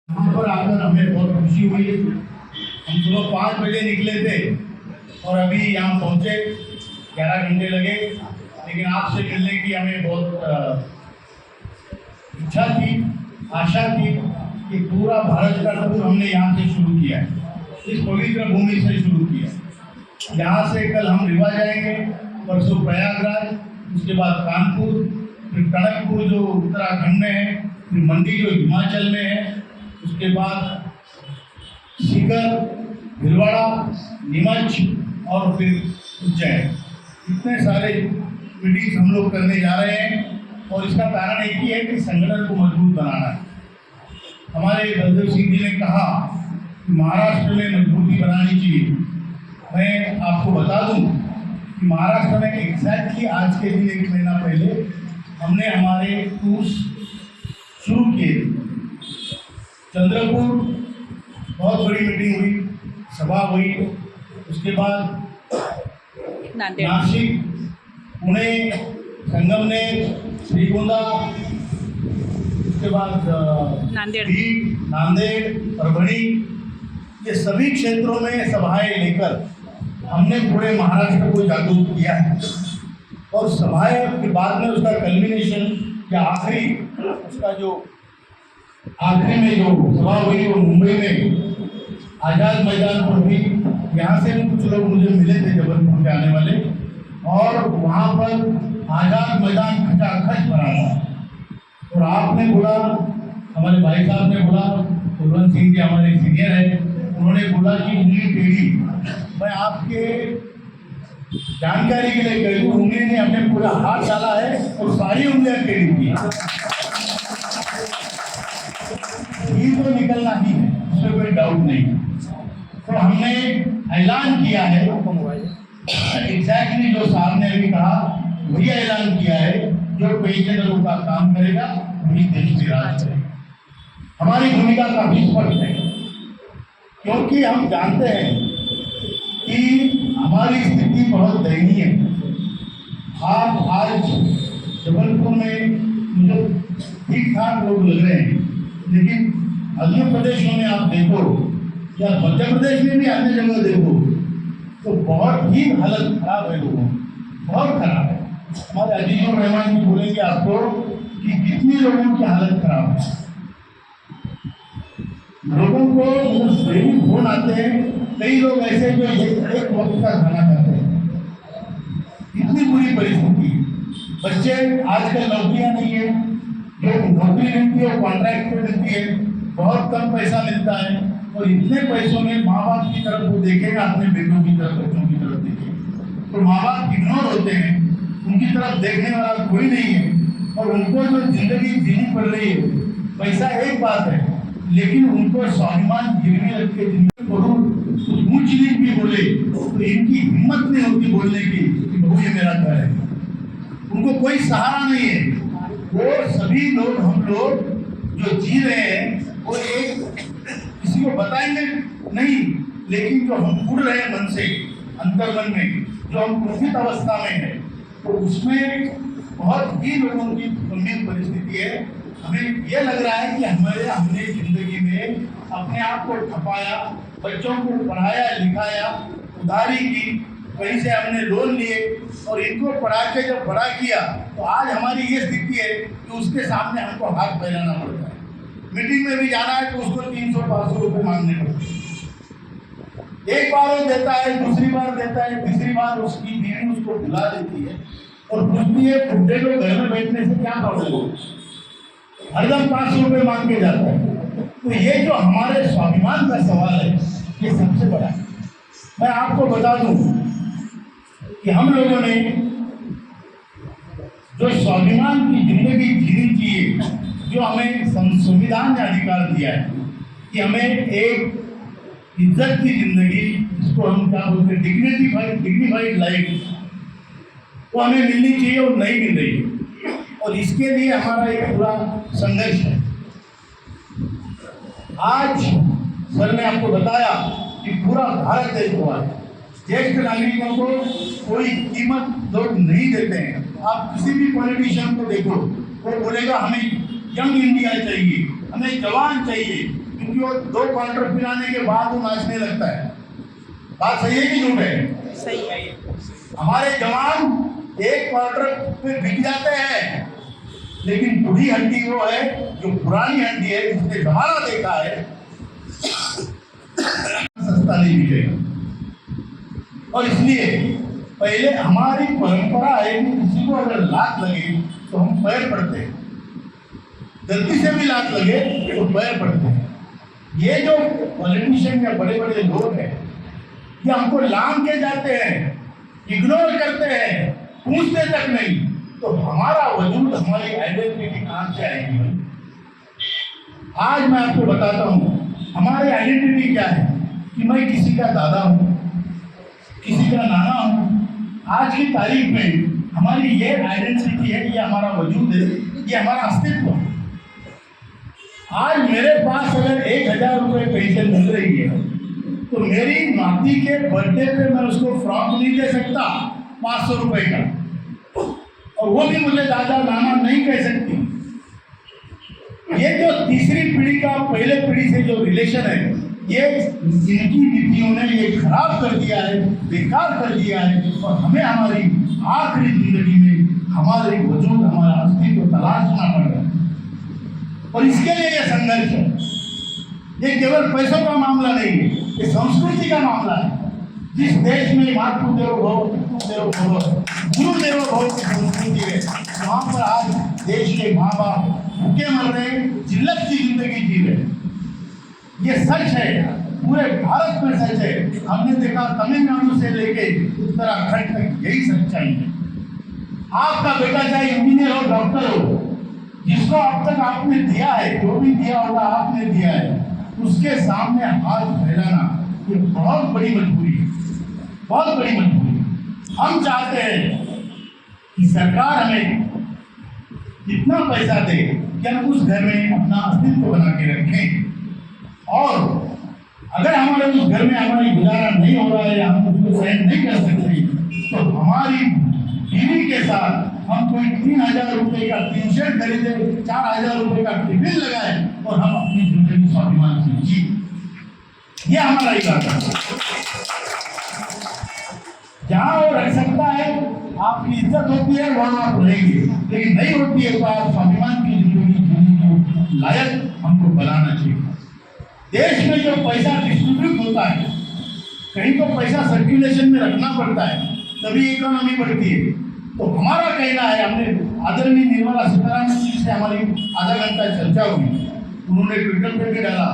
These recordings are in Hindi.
यहाँ पर आकर हमें बहुत खुशी हुई। हम सुबह 5 बजे निकले थे और अभी यहाँ पहुँचे, 11 घंटे लगे, लेकिन आपसे मिलने की हमें बहुत इच्छा थी, आशा थी कि पूरा भारत का टूर हमने यहाँ से शुरू किया है, इस पवित्र भूमि से शुरू किया। यहाँ से कल हम रीवा जाएंगे, परसों प्रयागराज, उसके बाद कानपुर, फिर टनकपुर जो उत्तराखंड में है, फिर मंडी जो हिमाचल में है, उसके बाद सीकर, भीलवाड़ा, नीमच और फिर उज्जैन। इतने सारे मीटिंग्स हम लोग करने जा रहे हैं और इसका कारण एक ही है कि संगठन को मजबूत बनाना है। हमारे बलदेव सिंह जी ने कहा कि महाराष्ट्र में मजबूती बनानी चाहिए। मैं आपको बता दूं कि महाराष्ट्र में एग्जैक्टली आज के दिन 1 महीना पहले हमने हमारे टूर्स शुरू किए। चंद्रपुर बहुत बड़ी मीटिंग हुई, सभा हुई, उसके बाद नासिक, पुणे, संगमनेर, श्रीगोंदा, उसके बाद नांदेड़, परभणी, ये सभी क्षेत्रों में सभाएं लेकर हमने पूरे महाराष्ट्र को जागरूक किया है। और सभाएं के बाद में उसका कल्मिनेशन या आखिरी में जो सभा हुई वो मुंबई में आज़ाद मैदान पर हुई। यहाँ से भी कुछ लोग मुझे मिले थे जबलपुर के आने वाले, और वहाँ पर आज़ाद मैदान खचाखच भरा था। और आपने बोला, हमारे भाई साहब ने बोला, कुलवंत सिंह जी हमारे सीनियर है, उन्होंने बोला कि उंगली टेढ़ी। मैं आपके जानकारी के लिए कह दूँ, उंगली ने अपने पूरा हाथ डाला है और सारी उंगलियां टेढ़ी थी। ये तो निकलना ही है, उसमें कोई डाउट नहीं। तो हमने ऐलान किया है, एग्जैक्टली जो साहब ने अभी कहा वही ऐलान किया है, जो पेशेवरों का काम करेगा वही देश की राज करेगा। हमारी भूमिका काफी स्पष्ट है, क्योंकि हम जानते हैं कि हमारी स्थिति बहुत दयनीय है। आप आज जबलपुर में मुझे ठीक ठाक लोग लग रहे हैं, लेकिन अन्य प्रदेशों में आप देखो या मध्य प्रदेश में भी अन्य जगह देखो तो बहुत ही हालत खराब है, लोगों बहुत खराब है। हमारे अजीजुर रहमान जी बोलेंगे आपको कि कितनी लोगों की हालत खराब है। लोगों को डेली फोन आते हैं, कई लोग ऐसे जो एक वक्त का खाना खाते हैं। इतनी बुरी परिस्थिति। बच्चे आजकल नौकरियां नहीं है, जो नौकरी मिलती है वो कॉन्ट्रैक्ट पे मिलती है, बहुत कम पैसा मिलता है, और इतने पैसों में माँ बाप की तरफ वो देखेगा, अपने बेटों की तरफ, बच्चों की तरफ देखेगा, तो माँ बाप इग्नोर होते हैं, उनकी तरफ देखने वाला कोई नहीं है। और उनको जो जिंदगी जीनी पड़ रही है, पैसा एक बात है, लेकिन उनको स्वाभिमान गिरवी रख के जिंदगी बहू ऊंच नीच भी बोले तो इनकी हिम्मत नहीं होती बोलने की कि बहू ये मेरा घर है। उनको कोई सहारा नहीं है। वो सभी लोग, हम लोग जो जी रहे हैं, वो एक किसी को बताएंगे नहीं, लेकिन जो हम उड़ रहे हैं मन से, अंतर्मन में, जो हम कुंठित अवस्था में है, तो उसमें बहुत ही लोगों की गंभीर परिस्थिति है। हमें यह लग रहा है कि हमने जिंदगी में अपने आप को ठपाया, बच्चों को पढ़ाया लिखाया, उधारी की, कहीं से हमने लोन लिए और इनको पढ़ा के जब बड़ा किया तो आज हमारी ये स्थिति है कि उसके सामने हमको हाथ फैलाना पड़ता है। मीटिंग में भी जाना है तो उसको 300-500 रुपये मांगने पड़ते हैं। एक बार वो देता है, दूसरी बार देता है, तीसरी बार उसकी बीवी उसको बुला देती है और पूछती है बुढ़े लोग घर में बैठने से क्या प्रॉब्लम हो, हरदम 500 रुपये मांग के जाता है। तो ये जो हमारे स्वाभिमान का सवाल है, ये सबसे बड़ा है। मैं आपको बता दूं कि हम लोगों ने जो स्वाभिमान की जिंदगी जीनी चाहिए, जो हमें संविधान ने अधिकार दिया है कि हमें एक इज्जत की जिंदगी, जिसको हम क्या बोलते हैं, डिग्निफाइड लाइफ, वो हमें मिलनी चाहिए और नहीं मिल रही है। और इसके लिए हमारा एक पूरा संघर्ष है। आज सर ने आपको बताया कि पूरा भारत देश हुआ है, ज्येष्ठ नागरिकों को कोई कीमत लोग नहीं देते हैं। आप किसी भी पॉलिटिशियन को देखो, वो बोलेगा हमें यंग इंडिया चाहिए, हमें जवान चाहिए, उनको 2 क्वार्टर पिलाने के बाद वो नाचने लगता है। बात सही है कि झूठ है? सही है। हमारे जवान 1 क्वार्टर पे बिक जाते हैं, लेकिन बूढ़ी हड्डी वो है जो पुरानी हड्डी है, जिसने जमाना देखा है, सस्ता नहीं मिलेगा। और इसलिए पहले हमारी परंपरा है कि किसी को अगर लात लगे तो हम पैर पड़ते हैं, गलती से भी लात लगे तो पैर पड़ते हैं। ये जो पॉलिटिशियन या बड़े बड़े लोग हैं, ये हमको लांग के जाते हैं, इग्नोर करते हैं, पूछते तक नहीं, तो हमारा वजूद, हमारी आइडेंटिटी कहां से आएगी भाई? आज मैं आपको बताता हूं हमारी आइडेंटिटी क्या है, कि मैं किसी का दादा हूं, किसी का नाना हूं। आज की तारीख में हमारी ये आइडेंटिटी है, ये हमारा वजूद है, ये हमारा अस्तित्व है। आज मेरे पास अगर 1000 रुपये पेंशन मिल रही है, तो मेरी नाती के बर्थडे पे मैं उसको फ्रॉक नहीं दे सकता 500 रुपये का, और वो भी मुझे दादा नाना नहीं कह सकती। ये जो तीसरी पीढ़ी का पहले पीढ़ी से जो रिलेशन है, ये इनकी नीतियों ने ये खराब कर दिया है, बेकार कर दिया है, और हमें हमारी आखिरी जिंदगी में हमारे वजूद, हमारा अस्तित्व तलाशना पड़ रहा है। और इसके लिए ये संघर्ष है। ये केवल पैसों का मामला नहीं है, ये संस्कृति का मामला है। जिस देश में मातृदेवो भव, पितृदेवो भव, गुरुदेवो भव की संस्कृति है, वहाँ पर आज देश के माँ बाप भूखे मर रहे, जिल्लत की जिंदगी जी रहे। ये सच है, पूरे भारत में सच है। हमने देखा तमिलनाडु से लेके उत्तराखंड तक यही सच्चाई है। आपका बेटा चाहे इंजीनियर हो, डॉक्टर हो, जिसको अब तक आपने दिया है, जो भी दिया होगा आपने दिया है, उसके सामने हाथ फैलाना ये बहुत बड़ी मजबूरी है, बहुत बड़ी मजबूरी है। हम चाहते हैं कि सरकार हमें इतना पैसा दे कि हम उस घर में अपना अस्तित्व बना के रखें, और अगर हमारे उस घर में हमारी गुजारा नहीं हो रहा है, हम उसको सहन नहीं कर सकते, तो हमारी बीवी के साथ हम कोई 3000 रुपये का टी शर्ट खरीदे, 4000 रुपये का टिफिन लगाए, और हम अपनी जिंदगी स्वाभिमान से जी। ये हमारा इरादा है। जहाँ वो रख सकता है, आपकी इज्जत होती है, वहाँ आप रहेंगे, लेकिन नहीं होती है तो आप स्वाभिमान की जिंदगी जीने के लायक हमको बनाना चाहिए। देश में जो पैसा डिस्ट्रीब्यूट होता है, कहीं तो पैसा सर्कुलेशन में रखना पड़ता है, तभी इकोनॉमी बढ़ती है। तो हमारा कहना है, हमने आदरणीय निर्मला सीतारमण जी से हमारी आधा घंटा चर्चा हुई, उन्होंने ट्विटर पे भी डाला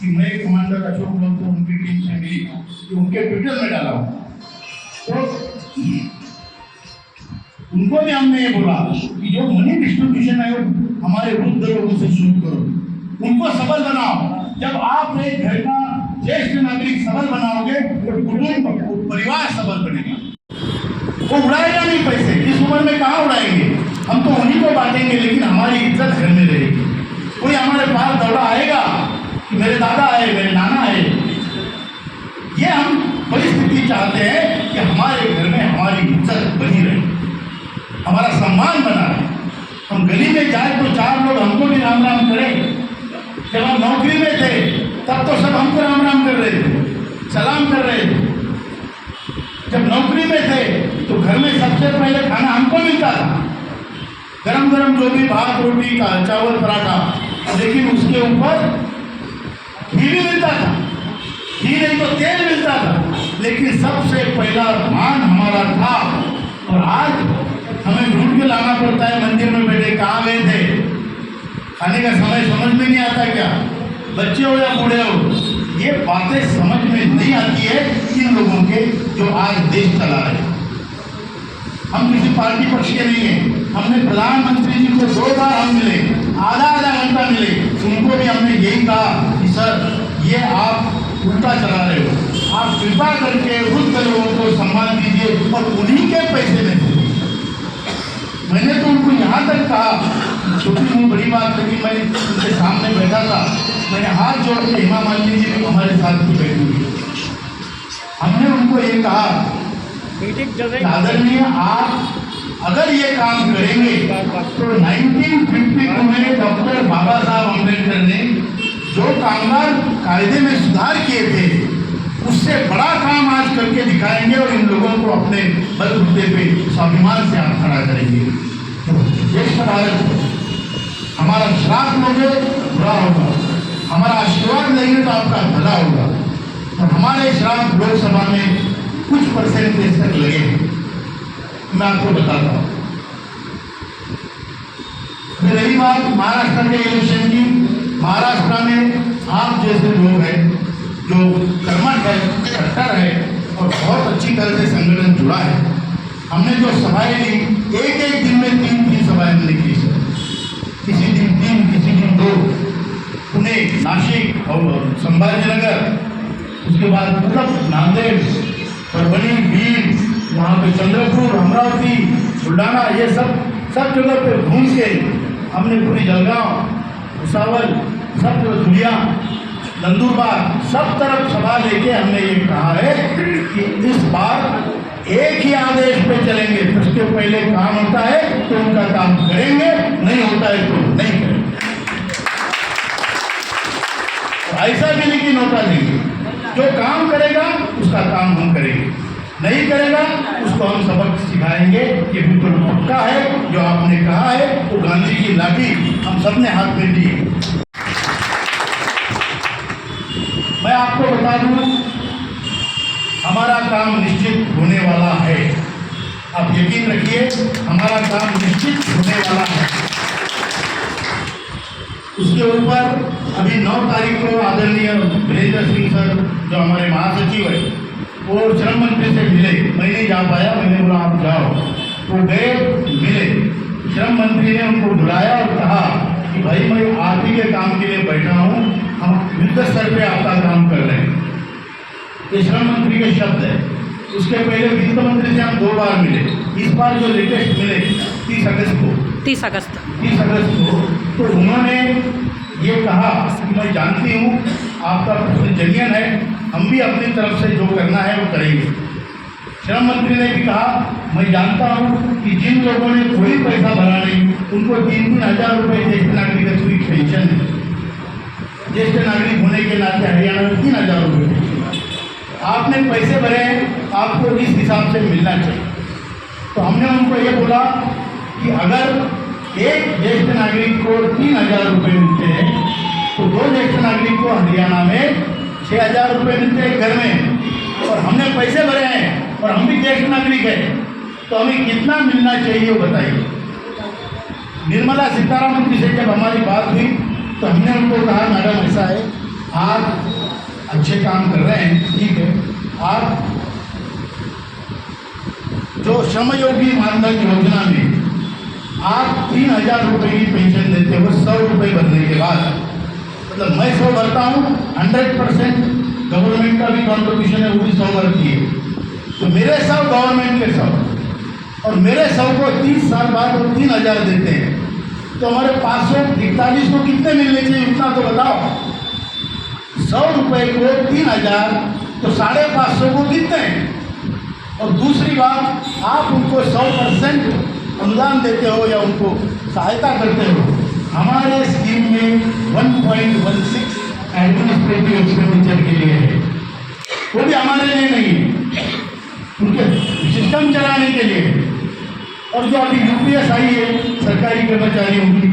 कि मैं कमांडर अशोक लोग को उनकी टीम से मिली, कि उनके ट्विटर में डाला हूँ। तो उनको भी हमने ये बोला कि जो मनी डिस्ट्रीब्यूशन है वो हमारे वृद्ध लोगों से शुरू करो, उनको सबल बनाओ। जब आप एक घर का ज्येष्ठ नागरिक सबल बनाओगे तो कुटुंब, परिवार सबल बनेगा। वो उड़ाएगा नहीं पैसे, इस उम्र में कहाँ उड़ाएंगे, हम तो उन्हीं को बांटेंगे, लेकिन हमारी इज्जत घर में रहेगी। कोई हमारे पास दौड़ा आएगा कि मेरे दादा है, मेरे नाना है। ये हम परिस्थिति चाहते हैं कि हमारे घर में हमारी इज्जत बनी रहे, हमारा सम्मान बना रहे। हम गली में जाए तो 4 लोग हमको भी राम राम करें। जब हम नौकरी में थे तब तो सब हमको राम राम कर रहे थे, सलाम कर रहे थे। जब नौकरी में थे तो घर में सबसे पहले खाना हमको मिलता था, गरम गरम जो भी भात रोटी का चावल पराठा, लेकिन उसके ऊपर घी भी मिलता था, घी नहीं तो तेल मिलता था, लेकिन सबसे पहला मान हमारा था। और आज हमें ढूंढ के लाना पड़ता है, मंदिर में बैठे कहाँ गए थे, खाने का समय समझ में नहीं आता क्या, बच्चे हो या बूढ़े हो, ये बातें समझ में नहीं आती है इन लोगों के जो आज देश चला रहे हैं। हम किसी पार्टी पक्ष के नहीं है। हमने प्रधानमंत्री जी को 2 बार हम मिले, आधा घंटा मिले, उनको भी हमने यही कहा कि सर ये आप उल्टा चला रहे हो, आप कृपा करके वृद्ध लोगों को सम्मान दीजिए, और उन्हीं के पैसे में दीजिए। मैंने तो उनको यहाँ तक कहा, छोटी मुँह बड़ी बात, लेकिन मैं उनके सामने बैठा था, मैंने हाथ जोड़ के, हेमा मालिनी जी भी हमारे साथ ही बैठी हुई, हमने उनको ये कहा, आदरणीय आप अगर ये काम करेंगे तो 1952 में डॉक्टर बाबा साहब अम्बेडकर ने जो कामगार कायदे में सुधार किए थे उससे बड़ा काम आज करके दिखाएंगे और इन लोगों को अपने बलबूते पे स्वाभिमान से आप खड़ा करेंगे। ज्येष्ठ भारत हमारा श्राप लोगे बुरा होगा, हमारा आशीर्वाद लेंगे तो आपका भला होगा। और हमारे श्राप लोकसभा में कुछ परसेंटेज तक लगे, मैं आपको बताता हूँ। रही बात महाराष्ट्र के इलेक्शन की, महाराष्ट्र में आप जैसे लोग हैं जो कर्मठ है, कट्टर है और बहुत अच्छी तरह से संगठन जुड़ा है। हमने जो सभाएं ली, एक एक दिन में 3 सभाएं हमने की सर, किसी दिन 3, किसी दिन 2, पुणे, नासिक और संभाजीनगर, उसके बाद मतलब नांदेड़, परभणी, बीड, वहाँ पे चंद्रपुर, अमरावती, बुलढाना, ये सब जगह पे घूम के हमने पूरी जलगांव, भुसावल, सब धुलिया, नंदुरबार, सब तरफ सभा लेके हमने ये कहा है कि इस बार एक ही आदेश पे चलेंगे। उसके पहले काम होता है तो उनका काम करेंगे, नहीं होता है तो नहीं करेंगे। ऐसा भी नहीं कि नोटा देंगे, जो काम करेगा उसका काम हम करेंगे, नहीं करेगा उसको हम सबक सिखाएंगे। ये बिल्कुल पक्का है, जो आपने कहा है वो गांधी की लाठी हम सबने हाथ में दी। मैं आपको बता दूं, हमारा काम निश्चित होने वाला है, आप यकीन रखिए, हमारा काम निश्चित होने वाला है। उसके ऊपर अभी 9 तारीख को आदरणीय वीरेंद्र सिंह सर जो हमारे महासचिव है वो श्रम मंत्री से मिले, मैं नहीं जा पाया, मैंने बोला आप जाओ, वो गए, मिले। श्रम मंत्री ने उनको बुलाया और कहा कि भाई मैं आप ही के काम के लिए बैठा हूँ, हम युद्ध स्तर पे आपका काम कर रहे हैं। ये श्रम मंत्री के शब्द है। उसके पहले वित्त मंत्री से हम 2 बार मिले, इस बार जो लेटेस्ट मिले 30 अगस्त को, तो उन्होंने ये कहा कि मैं जानती हूँ आपका जनियन है, हम भी अपनी तरफ से जो करना है वो करेंगे। श्रम मंत्री ने भी कहा मैं जानता हूँ कि जिन लोगों ने कोई पैसा भरा नहीं उनको 3-3 हज़ार रुपये ज्येष्ठ नागरिक की पेंशन है। ज्येष्ठ नागरिक होने के नाते हरियाणा में 3 हज़ार रुपये आपने पैसे भरे हैं, आपको इस हिसाब से मिलना चाहिए। तो हमने उनको ये बोला कि अगर एक ज्येष्ठ नागरिक को 3 हज़ार रुपये मिलते हैं तो 2 ज्येष्ठ नागरिक को हरियाणा में 6 हज़ार रुपये मिलते हैं घर में, और हमने पैसे भरे हैं और हम भी ज्येष्ठ नागरिक हैं, तो हमें कितना मिलना चाहिए वो बताइए। निर्मला सीतारामन जी से जब हमारी बात हुई तो हमने उनको कहा मैडम ऐसा है, आप अच्छे काम कर रहे हैं, ठीक है, आप जो श्रमयोगी मानधन योजना में आप 3 हज़ार रुपये की पेंशन देते हो 100 रुपये भरने के बाद, मतलब मैं 100 भरता हूँ, 100% गवर्नमेंट का भी कॉन्ट्रीब्यूशन है, वो भी 100 भरती है, तो मेरे 100 गवर्नमेंट के 100 और मेरे 100 को 30 साल बाद वो 3 हज़ार देते हैं, तो हमारे 541 को कितने मिलने चाहिए उतना तो बताओ। 100 रुपये को 3 हज़ार तो 550 को कितने हैं। और दूसरी बात, आप उनको 100% अनुदान देते हो या उनको सहायता करते हो। हमारे स्कीम में 1.16 एडमिनिस्ट्रेटिव एक्सपेंडिचर के लिए है, वो भी हमारे लिए नहीं है, उनके सिस्टम चलाने के लिए है। और जो अभी यूपीएस आई है सरकारी कर्मचारियों की,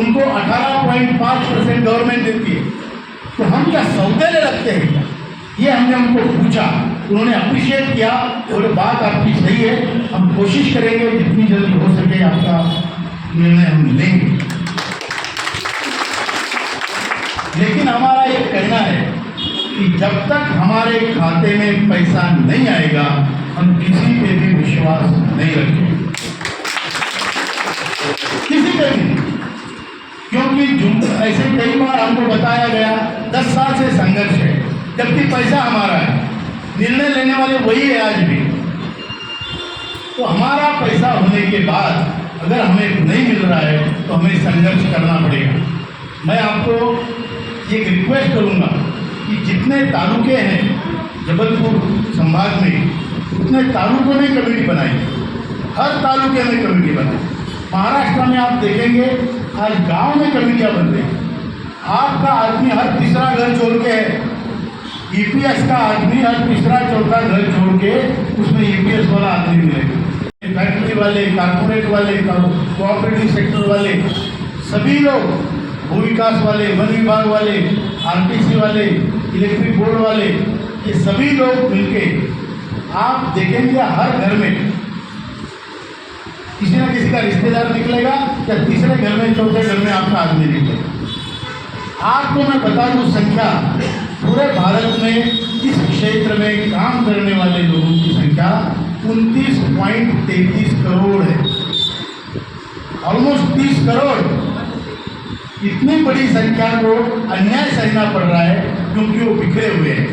उनको 18.5% गवर्नमेंट देती है, तो हम क्या सौदेले रखते हैं क्या? ये हमने उनको पूछा, उन्होंने अप्रिशिएट किया, और बात आपकी सही है, हम कोशिश करेंगे जितनी जल्दी हो सके आपका निर्णय हम लेंगे। लेकिन हमारा ये कहना है कि जब तक हमारे खाते में पैसा नहीं आएगा हम किसी पे भी विश्वास नहीं रखेंगे, किसी पे भी, क्योंकि ऐसे कई बार हमको बताया गया 10 साल से संघर्ष है, जबकि पैसा हमारा है, निर्णय लेने वाले वही है आज भी। तो हमारा पैसा होने के बाद अगर हमें नहीं मिल रहा है तो हमें संघर्ष करना पड़ेगा। मैं आपको एक रिक्वेस्ट करूंगा कि जितने तालुके हैं जबलपुर संभाग में, उतने तालुकों में कमेटी बनाई, हर तालुके में कमेटी बनाई। महाराष्ट्र में आप देखेंगे आज गांव में कमेटियां बन रही हैं, आपका आदमी हर तीसरा घर छोड़ के है, ईपीएस का आदमी हर तीसरा चौथा घर छोड़ के उसमें ईपीएस वाला आदमी मिलेगा। फैक्ट्री वाले, कारपोरेट वाले, कोऑपरेटिव सेक्टर वाले, सभी लोग, भू विकास वाले, वन विभाग वाले, आरटीसी वाले, इलेक्ट्रिक बोर्ड वाले, ये सभी लोग मिलके आप देखेंगे हर घर में किसी न किसी का रिश्तेदार निकलेगा या तीसरे घर में चौथे घर में आपका आदमी निकलेगा। आपको मैं बता दूं संख्या, पूरे भारत में इस क्षेत्र में काम करने वाले लोगों की संख्या 29.33 करोड़ है, ऑलमोस्ट 30 करोड़। इतनी बड़ी संख्या को अन्याय सहना पड़ रहा है क्योंकि वो बिखरे हुए हैं।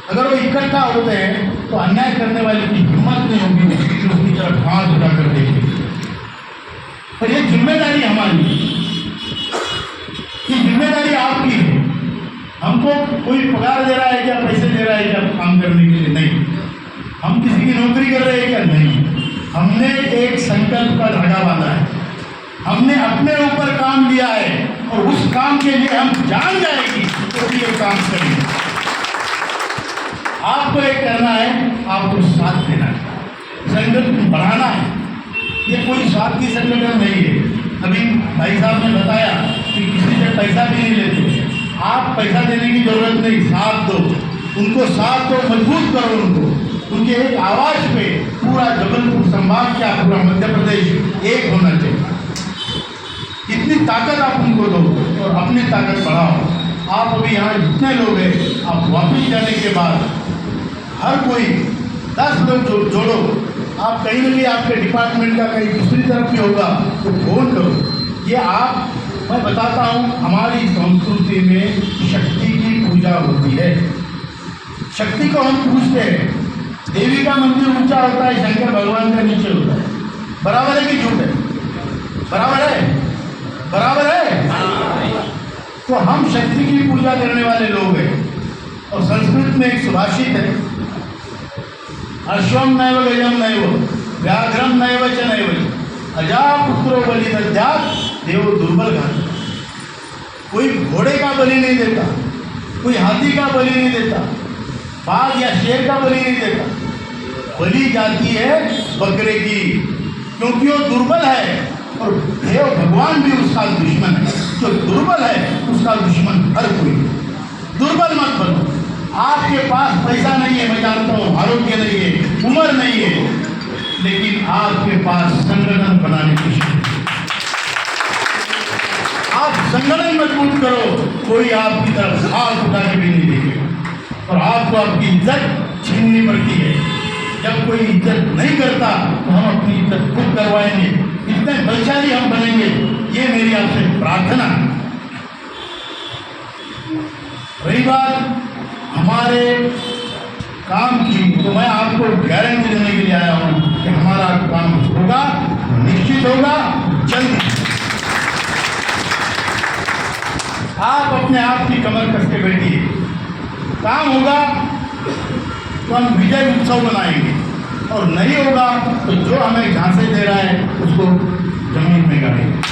अगर वो इकट्ठा होते हैं तो अन्याय करने वाले की हिम्मत नहीं होगी कि उसकी तरफ हाथ उठाकर देखें। पर ये जिम्मेदारी हमारी, ये जिम्मेदारी आपकी है। हमको कोई पगार दे रहा है क्या, पैसे दे रहा है क्या काम करने के लिए? नहीं। हम किसी की नौकरी कर रहे हैं क्या? नहीं। हमने एक संकल्प का धागा बांधा है, हमने अपने ऊपर काम लिया है और उस काम के लिए हम जान जाएगी तो ये काम करेंगे। आपको एक करना है, आपको साथ देना है, संगठन बढ़ाना है। ये कोई स्वार्थी संगठन नहीं है। अभी भाई साहब ने बताया कि किसी से पैसा भी नहीं लेते। आप पैसा देने की जरूरत नहीं, साथ दो उनको, साथ दो, मजबूत करो उनको। उनके एक आवाज़ पे पूरा जबलपुर संभाग क्या पूरा मध्य प्रदेश एक होना चाहिए। इतनी ताकत आप उनको दो और अपनी ताकत बढ़ाओ। आप अभी यहाँ जितने लोग हैं, आप वापस जाने के बाद हर कोई 10 लोग जोड़ो। आप कहीं ना कहीं आपके डिपार्टमेंट का कहीं दूसरी तरफ भी होगा तो फोन करो। ये आप, मैं बताता हूँ, हमारी संस्कृति में शक्ति की पूजा होती है। शक्ति को हम पूजते हैं। देवी का मंदिर ऊंचा होता है, शंकर भगवान का नीचे होता है। बराबर है कि झूठ है? बराबर है, बराबर है। तो हम शक्ति की पूजा करने वाले लोग हैं। और संस्कृत में एक सुभाषित है, अश्वम नैव गजम नैव व्याघ्रम नैव च नैव अजापुत्रो बलि दद्यात् देवो दुर्बल घात। कोई घोड़े का बलि नहीं देता, कोई हाथी का बलि नहीं देता, बाघ या शेर का बलि नहीं देता। बलि जाती है बकरे की, क्योंकि वो दुर्बल है और देव भगवान भी उसका दुश्मन है। जो दुर्बल है उसका दुश्मन हर कोई। दुर्बल मत बनो। आपके पास पैसा नहीं है, मैं जानता हूँ, आरोग्य नहीं है, उम्र नहीं है, लेकिन आपके पास संगठन बनाने की शक्ति। आप संगठन मजबूत करो, कोई आपकी तरफ हाथ उठा के भी नहीं देखेगा। और आपको आपकी इज्जत छीननी पड़ती है। जब कोई इज्जत नहीं करता तो हम अपनी इज्जत खुद करवाएंगे। इतने बलशाली हम बनेंगे, ये मेरी आपसे प्रार्थना है। रही बात हमारे काम की, तो मैं आपको गारंटी देने के लिए आया हूँ कि हमारा काम होगा, निश्चित होगा, जल्दी। आप अपने आप की कमर कस के बैठिए, काम होगा तो हम विजय उत्सव मनाएंगे, और नहीं होगा तो जो हमें झांसे दे रहा है उसको जमीन में गाड़ेंगे।